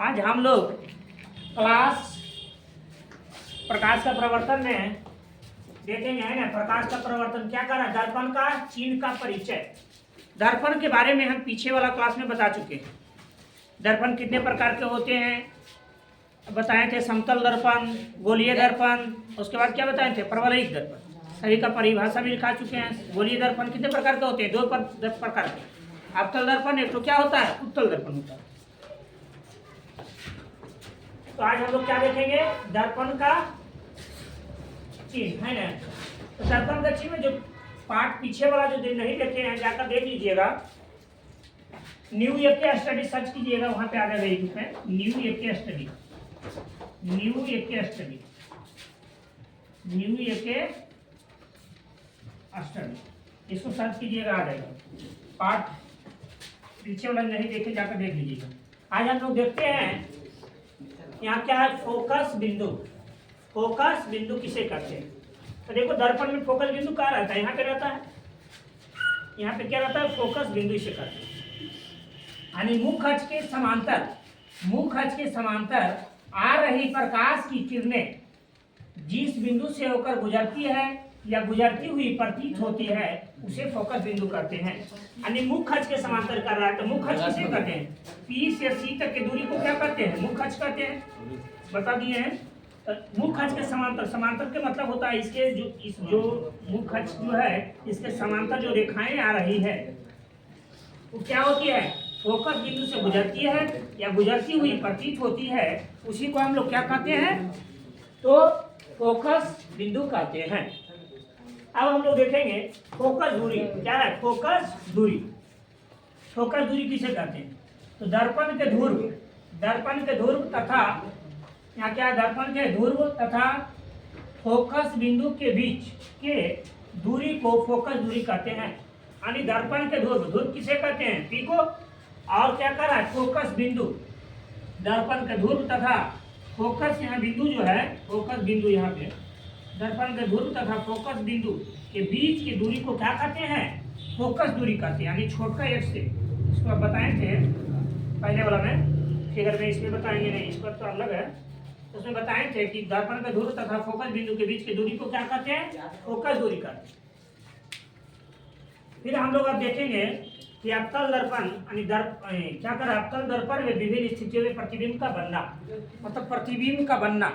आज हम लोग क्लास प्रकाश का प्रवर्तन में देखेंगे, है ना। प्रकाश का प्रवर्तन क्या कर रहा है? दर्पण का चिन्ह का परिचय। दर्पण के बारे में हम पीछे वाला क्लास में बता चुके हैं। दर्पण कितने प्रकार के होते हैं बताए थे। समतल दर्पण, गोलीय दर्पण, उसके बाद क्या बताए थे? परवलयिक दर्पण। सभी का परिभाषा भी लिखा चुके हैं। गोलीय दर्पण कितने प्रकार के होते हैं? दो प्रकार के। अवतल दर्पण एक तो क्या होता है? उत्तल दर्पण होता है। तो आज हम लोग क्या देखेंगे? दर्पण का चिन्ह, है ना। तो दर्पण का चिन्ह में जो पार्ट पीछे वाला जो नहीं देखे हैं जाकर देख लीजिएगा। न्यू एके स्टडी सर्च कीजिएगा, वहां पे आ जाएगा यूट्यूब पे। न्यू एके स्टडी, न्यू एके स्टडी, न्यू एके स्टडी, इसको सर्च कीजिएगा, आ जाएगा। पार्ट पीछे वाला नहीं देखे जाकर देख लीजिएगा। आज हम लोग देखते हैं यहाँ क्या है? फोकस बिंदु। फोकस बिंदु किसे कहते हैं? तो देखो दर्पण में फोकस बिंदु कहाँ रहता है? यहाँ पे रहता है। यहाँ पे क्या रहता है? फोकस बिंदु इसे कहते हैं। यानी मुख्य अक्ष के समांतर, मुख्य अक्ष के समांतर आ रही प्रकाश की किरणें जिस बिंदु से होकर गुजरती है या गुजरती हुई प्रतीत होती है उसे फोकस बिंदु कहते हैं। यानी मुख्य अक्ष के समांतर कर रहा है तो मुख्य अक्ष किसे कहते हैं? पी से सी तक की दूरी को क्या कहते हैं? मुख्य अक्ष कहते हैं। बता दिए हैं। मुख्य अक्ष के समांतर, समांतर के मतलब होता है इसके जो मुख्य अक्ष जो है इसके समांतर जो रेखाएं आ रही है वो क्या होती है? फोकस बिंदु से गुजरती है या गुजरती हुई प्रतीत होती है, उसी को हम लोग क्या कहते हैं? तो फोकस बिंदु कहते हैं। अब हम लोग देखेंगे फोकस दूरी क्या है? फोकस दूरी, फोकस दूरी किसे कहते हैं? तो दर्पण के ध्रुव, दर्पण के ध्रुव तथा यहाँ क्या? दर्पण के ध्रुव तथा फोकस बिंदु के बीच के दूरी को फोकस दूरी कहते हैं। यानी दर्पण के ध्रुव, ध्रुव किसे कहते हैं? पी को। और क्या कर रहा है? फोकस बिंदु, दर्पण के ध्रुव तथा फोकस, यहाँ बिंदु जो है फोकस बिंदु, यहाँ पे दर्पण के ध्रुव तथा फोकस बिंदु के बीच की दूरी को क्या कहते हैं? फोकस दूरी कहते हैं। यानी छोटा एक से, इसको आप बताए थे पहले वाला में, फिगर में इसमें बताएंगे नहीं, इस पर तो अलग है। उसमें बताए थे कि दर्पण के ध्रुव तथा फोकस बिंदु के बीच की दूरी को क्या कहते हैं? फोकस दूरी कहते हैं। फिर हम लोग अब देखेंगे कि अवतल दर्पण यानी क्या कर? अवतल दर्पण में विभिन्न स्थितियों में प्रतिबिंब का बनना, मतलब प्रतिबिंब का बनना।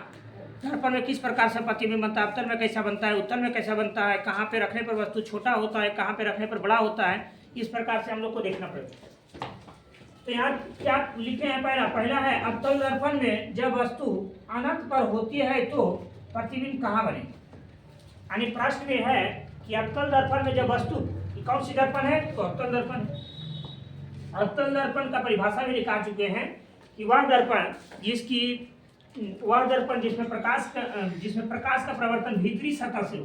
दर्पण में किस प्रकार से प्रतिबिंब बनता है? अवतल में कैसा बनता है, उत्तल में कैसा बनता है, कहाँ पे रखने पर वस्तु छोटा होता है, कहाँ पे रखने पर बड़ा होता है, इस प्रकार से हम लोग को देखना पड़ेगा। तो यहाँ क्या लिखे हैं? पहला है अवतल दर्पण में जब वस्तु अनंत पर होती है तो प्रतिबिंब कहाँ बने? यानी प्रश्न में है कि अवतल दर्पण में जब वस्तु, कौन सी दर्पण है? तो अवतल दर्पण। अवतल दर्पण का परिभाषा भी लिखा चुके हैं कि वह दर्पण जिसमें प्रकाश का प्रवर्तन भीतरी सतह से हो।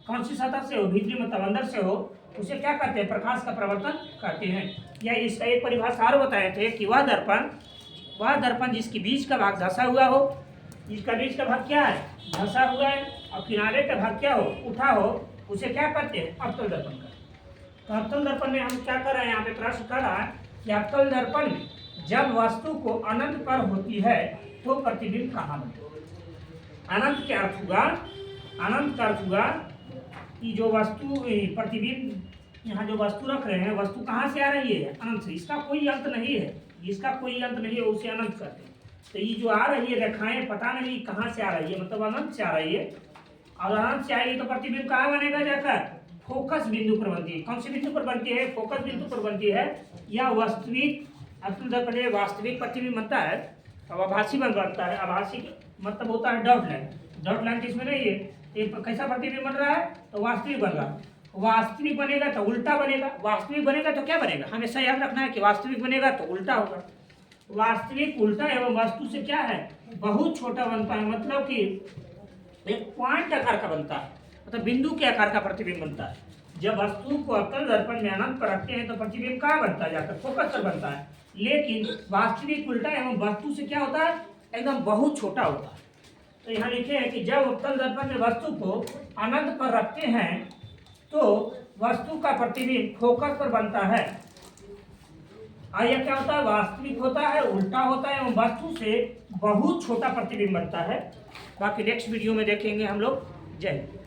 कौन सी सतह से हो? भीतरी मतलब अंदर से हो, उसे क्या कहते हैं? प्रकाश का प्रवर्तन कहते हैं। या इसका एक परिभाषा और बताए थे कि वह दर्पण जिसकी बीच का भाग धंसा हुआ हो, जिसका बीच का भाग क्या है? धंसा हुआ है, और किनारे का भाग क्या हो? उठा हो, उसे क्या कहते हैं? अवतल दर्पण का। तो अवतल दर्पण में हम क्या कर रहे हैं? यहाँ पे प्रश्न कर रहा है कि अवतल दर्पण में जब वस्तु को अनंत पर होती है तो प्रतिबिंब कहाँ बनता है? अनंत का अर्थ हुआ कि जो वस्तु प्रतिबिंब, यहाँ जो वस्तु रख रहे हैं, वस्तु कहाँ से आ रही है? अनंत से। इसका कोई अंत नहीं है, जिसका कोई अंत नहीं है उसे अनंत कहते हैं। तो ये जो आ रही है रेखाएं, पता नहीं कहाँ से आ रही है, मतलब अनंत से आ रही है। और अनंत से आएगी तो प्रतिबिंब कहाँ बनेगा? जाकर फोकस बिंदु पर बनती है। कौन सी बिंदु पर बनती है? फोकस बिंदु पर बनती है। या वास्तविक अवतल दर्पण में वास्तविक प्रतिबिंब बनता है, अब आभासी बनता है। आभासी मतलब होता है डॉट लाइन। डॉट लाइन किसमें नहीं है? ये कैसा प्रतिबिंब बन रहा है? तो वास्तविक बन रहा है। वास्तविक बनेगा तो उल्टा बनेगा, वास्तविक बनेगा तो क्या बनेगा? हमेशा याद रखना है कि वास्तविक बनेगा तो उल्टा होगा। वास्तविक उल्टा एवं वस्तु से क्या है? बहुत छोटा बनता है, मतलब कि एक पॉइंट आकार का बनता है, मतलब बिंदु के आकार का प्रतिबिंब बनता है। जब वस्तु को अवतल दर्पण में अनंत पर रखते हैं तो प्रतिबिंब कहाँ बनता है? जाकर फोकस पर बनता है। लेकिन वास्तविक उल्टा एवं वस्तु से क्या होता है? एकदम बहुत छोटा होता है। तो यहाँ लिखे हैं कि जब अवतल दर्पण में वस्तु को अनंत पर रखते हैं तो वस्तु का प्रतिबिंब फोकस पर बनता है। और यह क्या होता है, वास्तविक होता है, उल्टा होता है एवं वस्तु से बहुत छोटा प्रतिबिंब बनता है। बाकी नेक्स्ट वीडियो में देखेंगे हम लोग। जय हिंद।